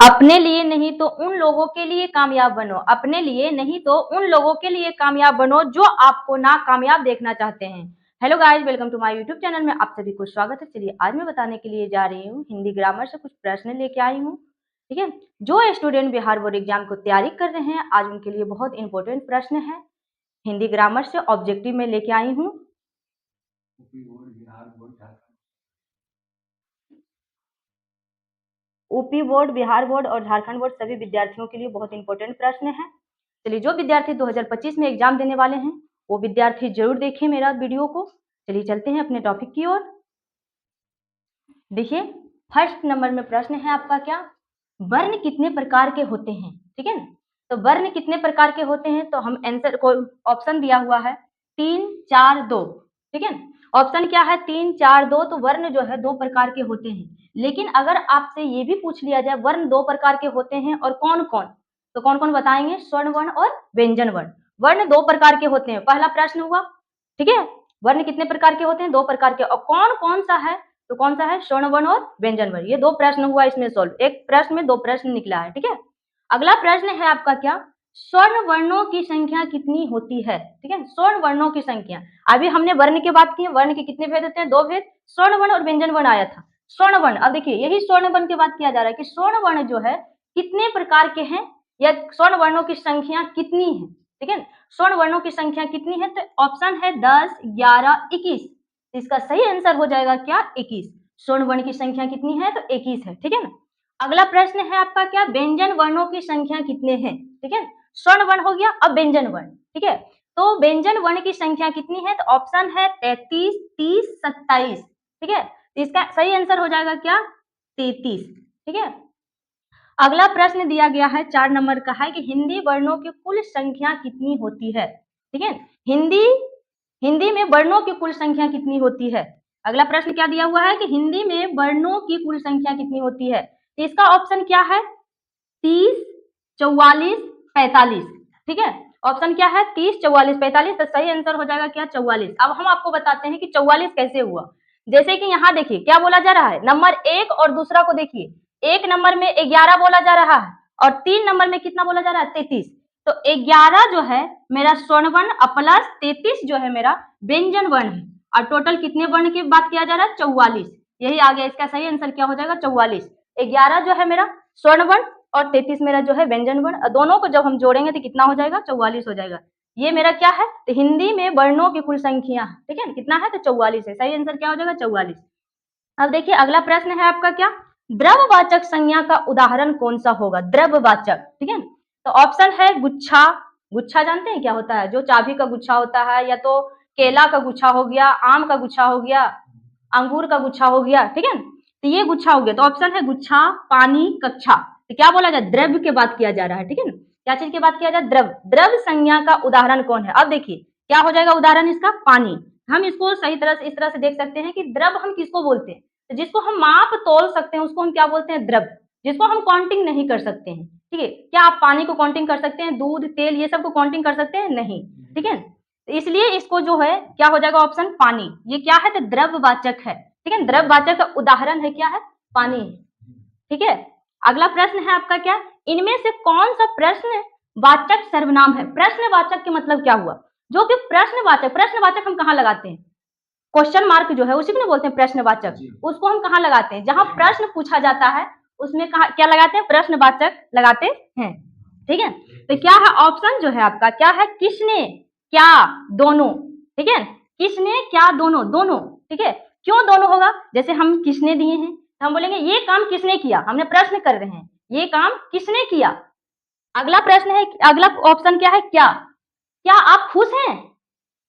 अपने लिए नहीं तो उन लोगों के लिए कामयाब बनो। अपने लिए नहीं तो उन लोगों के लिए कामयाब बनो जो आपको नाकामयाब देखना चाहते हैं। Hello guys, welcome to my YouTube channel में आप सभी को स्वागत है। चलिए आज मैं बताने के लिए जा रही हूँ हिंदी ग्रामर से कुछ प्रश्न लेके आई हूँ। ठीक है, जो स्टूडेंट बिहार बोर्ड एग्जाम को तैयारी कर रहे हैं आज उनके लिए बहुत इंपॉर्टेंट प्रश्न है। हिंदी ग्रामर से ऑब्जेक्टिव में लेके आई हूँ। यूपी बोर्ड, बिहार बोर्ड और झारखंड बोर्ड सभी विद्यार्थियों के लिए बहुत इंपॉर्टेंट प्रश्न है। चलिए जो विद्यार्थी 2025 में एग्जाम देने वाले हैं वो विद्यार्थी जरूर देखें मेरा वीडियो को। चलिए चलते हैं अपने टॉपिक की ओर। देखिए फर्स्ट नंबर में प्रश्न है आपका क्या, वर्ण कितने प्रकार के होते हैं। ठीक है, तो वर्ण कितने प्रकार के होते हैं तो हम आंसर को ऑप्शन दिया हुआ है 3, 4, 2। ठीक है, ऑप्शन क्या है 3, 4, 2। तो वर्ण जो है दो प्रकार के होते हैं, लेकिन अगर आपसे ये भी पूछ लिया जाए वर्ण दो प्रकार के होते हैं और कौन कौन, तो कौन कौन बताएंगे, स्वर्ण वर्ण और व्यंजन वर्ण। वर्ण दो प्रकार के होते हैं, पहला प्रश्न हुआ। ठीक है, वर्ण कितने प्रकार के होते हैं, दो प्रकार के, और कौन कौन सा है, तो कौन सा है, स्वर्ण वर्ण और व्यंजन वर्ण। ये दो प्रश्न हुआ इसमें सोल्व, एक प्रश्न में दो प्रश्न निकला है। ठीक है, अगला प्रश्न है आपका क्या, स्वर्ण वर्णों की संख्या कितनी होती है। ठीक है, स्वर्ण वर्णों की संख्या, अभी हमने वर्ण की बात की है, वर्ण के कितने भेद होते हैं, दो भेद, स्वर्ण वर्ण और व्यंजन वर्ण आया था। स्वर्ण वर्ण, अब देखिए यही स्वर्ण वर्ण की बात किया जा रहा है कि स्वर्ण वर्ण जो है कितने प्रकार के हैं या स्वर्ण वर्णों की संख्या कितनी है। ठीक है, स्वर्ण वर्णों की संख्या कितनी है, तो ऑप्शन है 10, 11, 21। इसका सही आंसर हो जाएगा क्या, 21। स्वर्ण वर्ण की संख्या कितनी है, तो 21 है। ठीक है ना, अगला प्रश्न है आपका क्या, व्यंजन वर्णों की संख्या कितने हैं। ठीक है, स्वर्ण वर्ण हो गया, अब व्यंजन वर्ण। ठीक है, तो व्यंजन वर्ण की संख्या कितनी है, तो ऑप्शन है 33, 30, 27। ठीक है, तो इसका सही आंसर हो जाएगा क्या, 33। ठीक है, अगला प्रश्न दिया गया है 4 नंबर का है कि हिंदी वर्णों की कुल संख्या कितनी होती है। ठीक है, हिंदी हिंदी में वर्णों की कुल संख्या कितनी होती है। अगला प्रश्न क्या दिया हुआ है कि हिंदी में वर्णों की कुल संख्या कितनी होती है, तो इसका ऑप्शन क्या है 30, 44, 45। ठीक है, ऑप्शन क्या है 30, 44, 45। तो सही आंसर हो जाएगा क्या, 44। अब हम आपको बताते हैं कि 44 कैसे हुआ। जैसे कि यहाँ देखिए क्या बोला जा रहा है, नंबर एक और दूसरा को देखिए, एक नंबर में 11 बोला जा रहा है और 3 नंबर में कितना बोला जा रहा है, 33। तो 11 जो है मेरा स्वर्ण वर्ण प्लस 33 जो है मेरा व्यंजन वर्ण है, और टोटल कितने वर्ण की बात किया जा रहा है, 44। यही आ गया, इसका सही आंसर क्या हो जाएगा, 44। 11 जो है मेरा स्वर्ण वर्ण और 33 मेरा जो है व्यंजन वर्ण, दोनों को जब हम जोड़ेंगे तो कितना हो जाएगा, 44 हो जाएगा। ये मेरा क्या है, तो हिंदी में वर्णों की कुल संख्या। ठीक है, कितना है, तो 44 है। सही आंसर क्या हो जाएगा, 44। अब देखिए अगला प्रश्न है आपका क्या, द्रववाचक संज्ञा का उदाहरण कौन सा होगा, द्रववाचक। ठीक है, तो ऑप्शन है गुच्छा। गुच्छा जानते हैं क्या होता है, जो चाबी का गुच्छा होता है, या तो केला का गुच्छा हो गया, आम का गुच्छा हो गया, अंगूर का गुच्छा हो गया। ठीक है, तो ये गुच्छा हो गया, तो ऑप्शन है गुच्छा, पानी, कक्षा। तो क्या बोला जाए, द्रव्य की बात किया जा रहा है। ठीक है ना, क्या चीज की बात किया जाए, द्रव। द्रव संज्ञा का उदाहरण कौन है, अब देखिए क्या हो जाएगा उदाहरण इसका, पानी। हम इसको सही तरह से इस तरह से देख सकते हैं कि द्रव हम किसको बोलते हैं, तो जिसको हम माप तोल सकते हैं उसको हम क्या बोलते हैं, द्रव। जिसको हम काउंटिंग नहीं कर सकते हैं। ठीक है, क्या आप पानी को काउंटिंग कर सकते हैं, दूध, तेल, ये सब को काउंटिंग कर सकते हैं, नहीं। ठीक है, तो इसलिए इसको जो है क्या हो जाएगा, ऑप्शन पानी। ये क्या है, तो द्रववाचक है। ठीक है, द्रववाचक का उदाहरण है क्या है, पानी। ठीक है, अगला प्रश्न है आपका क्या, इनमें से कौन सा प्रश्न वाचक सर्वनाम है। प्रश्नवाचक के मतलब क्या हुआ, जो कि प्रश्नवाचक, प्रश्नवाचक हम कहाँ लगाते हैं, क्वेश्चन मार्क जो है उसी को ना बोलते हैं प्रश्नवाचक। उसको हम कहाँ लगाते हैं, जहां प्रश्न पूछा जाता है उसमें कहा क्या लगाते हैं, प्रश्नवाचक लगाते हैं। ठीक है, तो क्या है ऑप्शन जो है आपका क्या है, किसने, क्या, दोनों। ठीक है, किसने, क्या, दोनों, दोनों। ठीक है, क्यों दोनों होगा, जैसे हम किसने दिए हैं तो हम बोलेंगे ये काम किसने किया, हमने प्रश्न कर रहे हैं ये काम किसने किया। अगला प्रश्न है, अगला ऑप्शन क्या है, क्या, क्या आप खुश हैं,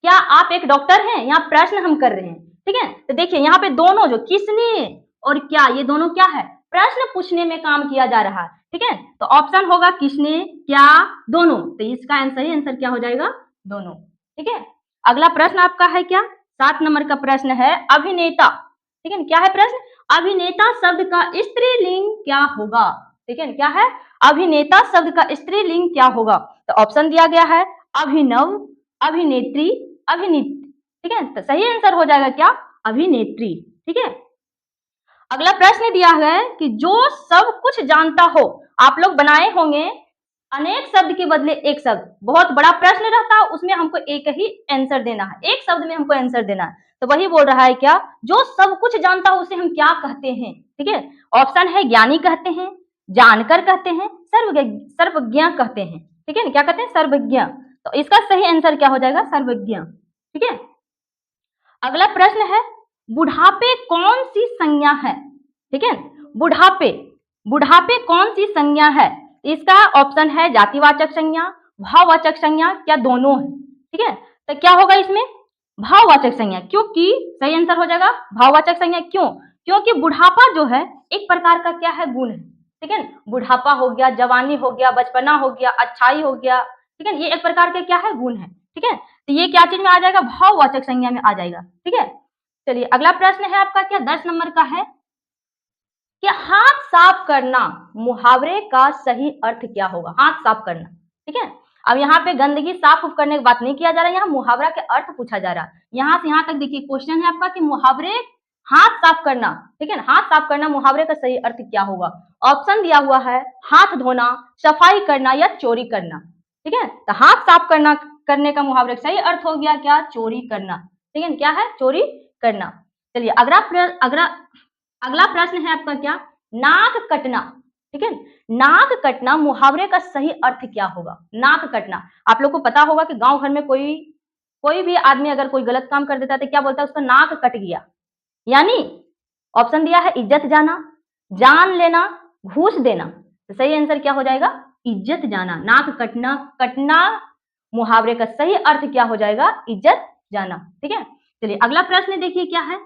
क्या आप एक डॉक्टर हैं, यहाँ प्रश्न हम कर रहे हैं। ठीक है, तो देखिए यहाँ पे दोनों जो किसने और क्या, ये दोनों क्या है, प्रश्न पूछने में काम किया जा रहा है। ठीक है, तो ऑप्शन होगा किसने, क्या, दोनों। तो इसका सही आंसर क्या हो जाएगा, दोनों। ठीक है, अगला प्रश्न आपका है क्या, 7 नंबर का प्रश्न है अभिनेता। ठीक है, क्या है प्रश्न, अभिनेता शब्द का स्त्रीलिंग क्या होगा। ठीक है, क्या है, अभिनेता शब्द का स्त्रीलिंग क्या होगा, तो ऑप्शन दिया गया है अभिनव, अभिनेत्री, अभिनीत। ठीक है, तो सही आंसर हो जाएगा क्या, अभिनेत्री। ठीक है, अगला प्रश्न दिया है कि जो सब कुछ जानता हो, आप लोग बनाए होंगे अनेक शब्द के बदले एक शब्द, बहुत बड़ा प्रश्न रहता है, उसमें हमको एक ही आंसर देना है, एक शब्द में हमको आंसर देना है। तो वही बोल रहा है क्या, जो सब कुछ जानता हो उसे हम क्या कहते हैं। ठीक है, ऑप्शन है ज्ञानी कहते हैं, जानकर कहते हैं, सर्वज्ञ कहते हैं। ठीक है, क्या कहते हैं, सर्वज्ञ। तो इसका सही आंसर क्या हो जाएगा, सर्वज्ञ। ठीक है, अगला प्रश्न है, बुढ़ापे कौन सी संज्ञा है। ठीक है, बुढ़ापे, बुढ़ापे कौन सी संज्ञा है। इसका ऑप्शन है जातिवाचक संज्ञा, भाववाचक संज्ञा, क्या दोनों है। ठीक है, तो क्या होगा इसमें, भाववाचक संज्ञा, क्योंकि सही आंसर हो जाएगा भाववाचक संज्ञा। क्यों, क्योंकि बुढ़ापा जो है एक प्रकार का क्या है, गुण है। ठीक है, बुढ़ापा हो गया, जवानी हो गया, बचपना हो गया, अच्छाई हो गया। ठीक है, ये एक प्रकार के क्या है, गुण है। ठीक है, तो ये क्या चीज में आ जाएगा, भाववाचक संज्ञा में आ जाएगा। ठीक है, चलिए अगला प्रश्न है आपका क्या, 10 नंबर का है कि हाथ साफ करना मुहावरे का सही अर्थ क्या होगा। हाथ साफ करना, ठीक है, अब यहाँ पे गंदगी साफ करने की बात नहीं किया जा रहा है, यहाँ मुहावरा के अर्थ पूछा जा रहा है। यहाँ से यहाँ तक देखिए क्वेश्चन है आपका कि मुहावरे, हाथ साफ करना। ठीक है, हाथ साफ करना मुहावरे का सही अर्थ क्या होगा। ऑप्शन दिया हुआ है हाथ धोना, सफाई करना या चोरी करना। ठीक है, तो हाथ साफ करना, करने का मुहावरे का सही अर्थ हो गया क्या, चोरी करना। ठीक है, क्या है, चोरी करना। चलिए अगला प्रश्न है आपका क्या, नाक कटना। ठीक है, नाक कटना मुहावरे का सही अर्थ क्या होगा। नाक कटना, आप लोग को पता होगा कि गांव घर में कोई कोई भी आदमी अगर कोई गलत काम कर देता है तो क्या बोलता है, उसका नाक कट गया। यानी ऑप्शन दिया है इज्जत जाना, जान लेना, घूस देना। तो सही आंसर क्या हो जाएगा, इज्जत जाना। नाक कटना, कटना मुहावरे का सही अर्थ क्या हो जाएगा, इज्जत जाना। ठीक है, चलिए अगला प्रश्न देखिए क्या है,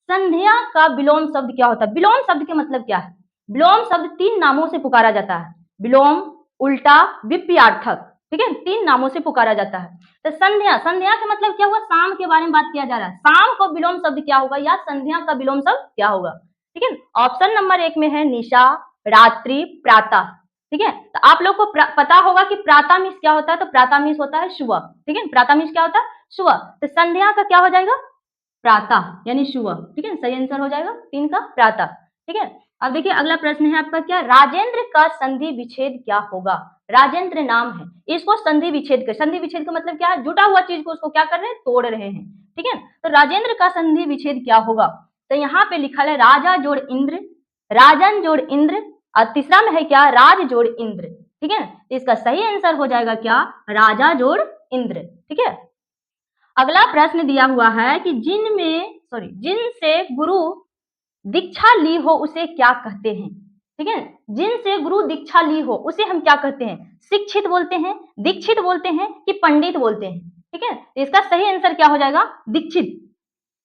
संध्या का विलोम शब्द क्या होता है। विलोम शब्द के मतलब क्या है, विलोम शब्द 3 नामों से पुकारा जाता है, विलोम, उल्टा, विपर्यार्थक। ठीक है, 3 नामों से पुकारा जाता है। तो संध्या, संध्या का मतलब क्या हुआ, शाम के बारे में बात किया जा रहा है, शाम को विलोम शब्द क्या होगा, या संध्या का विलोम शब्द क्या होगा। ठीक है, ऑप्शन नंबर 1 में है निशा, रात्रि, प्रातः। ठीक है, तो आप लोग को पता होगा कि प्रातः मीन्स क्या होता है, तो प्रातः मीन्स होता है सुबह। ठीक है, प्रातः मीन्स क्या होता है, सुबह। तो संध्या का क्या हो जाएगा, प्रातः यानी सुबह। ठीक है, सही आंसर हो जाएगा 3 का प्रातः। ठीक है, अब देखिए अगला प्रश्न है आपका क्या, राजेंद्र का संधि विच्छेद क्या होगा। राजेंद्र नाम है, इसको संधि विच्छेद कर, संधि विच्छेद का मतलब क्या है, जुटा हुआ चीज को उसको क्या कर रहे हैं, तोड़ रहे हैं। ठीक है, तो राजेंद्र का संधि विच्छेद क्या होगा। तो यहाँ पे लिखा है राजा जोड़ इंद्र, राजन जोड़ इंद्र, और तीसरा में है क्या, राज जोड़ इंद्र। ठीक है, इसका सही आंसर हो जाएगा क्या, राजा जोड़ इंद्र। ठीक है, अगला प्रश्न दिया हुआ है कि जिनसे गुरु दीक्षा ली हो उसे क्या कहते हैं। ठीक है, जिनसे गुरु दीक्षा ली हो उसे हम क्या कहते हैं, शिक्षित बोलते हैं, दीक्षित बोलते हैं, कि पंडित बोलते हैं। ठीक है, तो इसका सही आंसर क्या हो जाएगा, दीक्षित।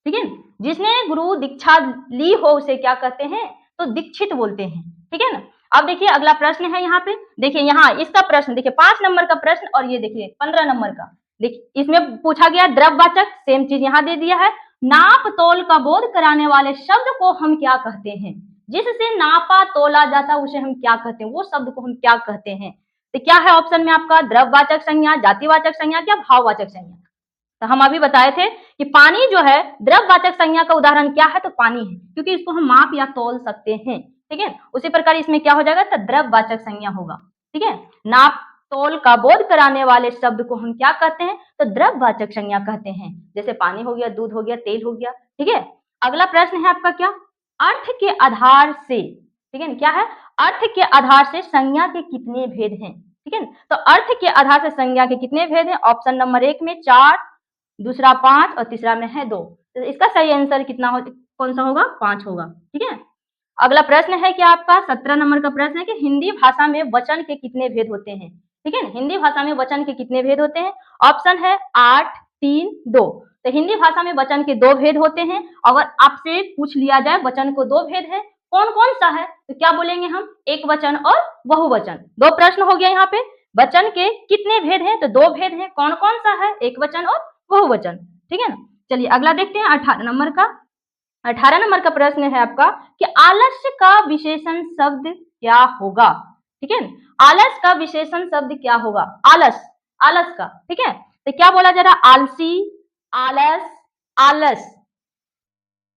ठीक है, जिसने गुरु दीक्षा ली हो उसे क्या कहते हैं, तो दीक्षित बोलते हैं। ठीक है ना, अब देखिए अगला प्रश्न है यहाँ पे, देखिए यहाँ इसका प्रश्न देखिए 5 नंबर का प्रश्न, और ये देखिए 15 नंबर का। देखिए इसमें पूछा गया द्रव्यवाचक, सेम चीज यहाँ दे दिया है, नाप तोल का बोध कराने वाले शब्द को हम क्या कहते हैं। जिससे नापा तोला जाता उसे हम क्या कहते हैं, वो शब्द को हम क्या कहते हैं। तो क्या है ऑप्शन में आपका, द्रव्यवाचक संज्ञा, जातिवाचक संज्ञा, क्या भाववाचक संज्ञा। तो हम अभी बताए थे कि पानी जो है द्रव्यवाचक संज्ञा का उदाहरण क्या है, तो पानी है, क्योंकि इसको हम माप या तोल सकते हैं। ठीक है, उसी प्रकार इसमें क्या हो जाएगा, तो द्रव्यवाचक संज्ञा होगा। ठीक है, नाप तोल का बोध कराने वाले शब्द को हम क्या कहते हैं, तो द्रव्यवाचक संज्ञा कहते हैं, जैसे पानी हो गया, दूध हो गया, तेल हो गया। ठीक है, अगला प्रश्न है आपका क्या, अर्थ के आधार से, ठीक है, क्या है, अर्थ के आधार से संज्ञा के कितने भेद हैं। ठीक है, तो अर्थ के आधार से संज्ञा के कितने भेद हैं, ऑप्शन नंबर 1 में 4, दूसरा 5 और तीसरा में है 2। तो इसका सही आंसर कितना हो, कौन सा होगा, 5 होगा। ठीक है, अगला प्रश्न है क्या आपका 17 नंबर का प्रश्न है कि हिंदी भाषा में वचन के कितने भेद होते हैं। ठीक है, हिंदी भाषा में वचन के कितने भेद होते हैं, ऑप्शन है 8, 3, 2। तो हिंदी भाषा में वचन के 2 भेद होते हैं। अगर आपसे पूछ लिया जाए वचन को 2 भेद है, कौन कौन सा है, तो क्या बोलेंगे हम, एक वचन और बहुवचन। 2 प्रश्न हो गया यहाँ पे, वचन के कितने भेद हैं, तो 2 भेद हैं, कौन कौन सा है, एक वचन और बहुवचन। ठीक है ना, चलिए अगला देखते हैं 18 नंबर का। 18 नंबर का प्रश्न है आपका कि आलस्य का विशेषण शब्द क्या होगा। ठीक है, आलस का विशेषण शब्द क्या होगा, आलस, आलस का। ठीक है, तो क्या बोला जा रहा, आलसी, आलस, आलस,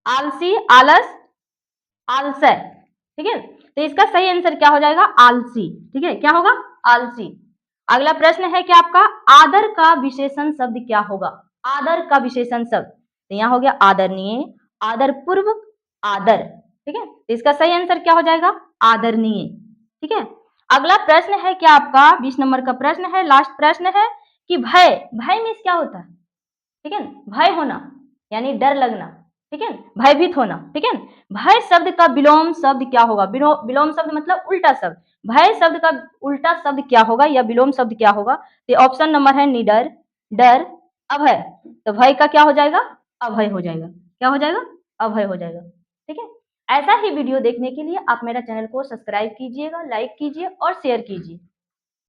आलसी, आलस, आलसर, ठीक है। तो इसका सही आंसर क्या हो जाएगा? आलसी, ठीक है। क्या होगा? आलसी। अगला प्रश्न है कि आपका आदर का विशेषण शब्द क्या होगा? आदर का विशेषण शब्द, तो यहाँ हो गया आदरणीय, आदर पूर्वक, आदर, ठीक है। तो इसका सही आंसर क्या हो जाएगा? आदरणीय, ठीक है। अगला प्रश्न है क्या आपका 20 नंबर का प्रश्न है, लास्ट प्रश्न है कि भय, भय मीन्स क्या होता है? ठीक है, भय होना यानी डर लगना, ठीक है, भयभीत होना, ठीक है। भय शब्द का विलोम शब्द क्या होगा? विलोम शब्द मतलब उल्टा शब्द। भय शब्द का उल्टा शब्द क्या होगा या विलोम शब्द क्या होगा? तो ऑप्शन नंबर है निडर, डर, अभय। तो भय का क्या हो जाएगा? अभय हो जाएगा। क्या हो जाएगा? अभय हो जाएगा, ठीक है। ऐसा ही वीडियो देखने के लिए आप मेरा चैनल को सब्सक्राइब कीजिएगा, लाइक कीजिए और शेयर कीजिए।